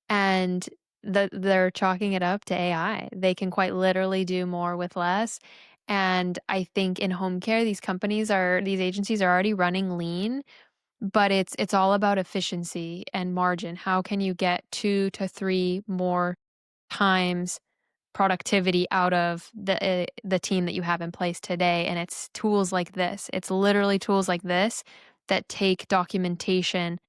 and they're chalking it up to AI. They can quite literally do more with less. And I think in home care these agencies are already running lean, but it's all about efficiency and margin. How can you get 2 to 3 more times productivity out of the team that you have in place today, and it's tools like this. It's literally tools like this that take documentation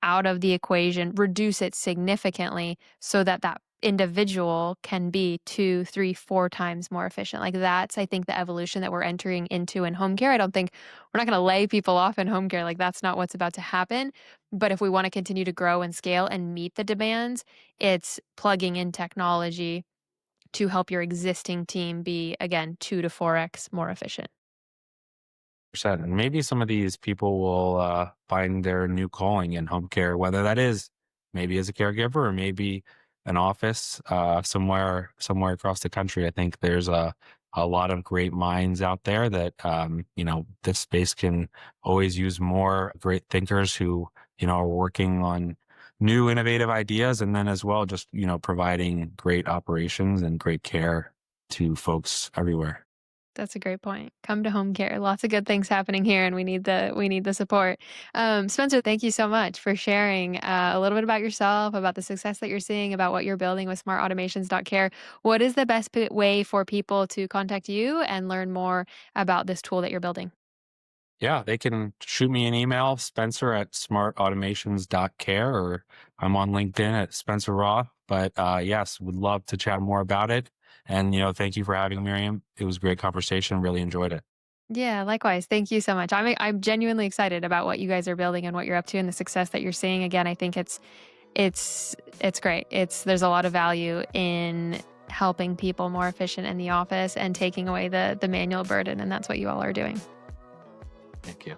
out of the equation, reduce it significantly so that that individual can be 2, 3, 4 times more efficient. Like, that's, I think, the evolution that we're entering into in home care. I don't think we're not gonna lay people off in home care, like, that's not what's about to happen, but if we wanna continue to grow and scale and meet the demands, it's plugging in technology to help your existing team be, again, 2 to 4x more efficient. Percent. And maybe some of these people will find their new calling in home care, whether that is maybe as a caregiver or maybe an office somewhere across the country. I think there's a lot of great minds out there that this space can always use more great thinkers who are working on new innovative ideas, and then as well just providing great operations and great care to folks everywhere. That's a great point. Come to home care. Lots of good things happening here, and we need the support. Spencer, thank you so much for sharing a little bit about yourself, about the success that you're seeing, about what you're building with SmartAutomations.Care. What is the best way for people to contact you and learn more about this tool that you're building? Yeah, they can shoot me an email, Spencer at SmartAutomations.Care, or I'm on LinkedIn at Spencer Roth. But yes, would love to chat more about it. And, thank you for having me, Miriam. It was a great conversation. Really enjoyed it. Yeah, likewise. Thank you so much. I'm genuinely excited about what you guys are building and what you're up to and the success that you're seeing. Again, I think it's great. There's a lot of value in helping people more efficient in the office and taking away the manual burden, and that's what you all are doing. Thank you.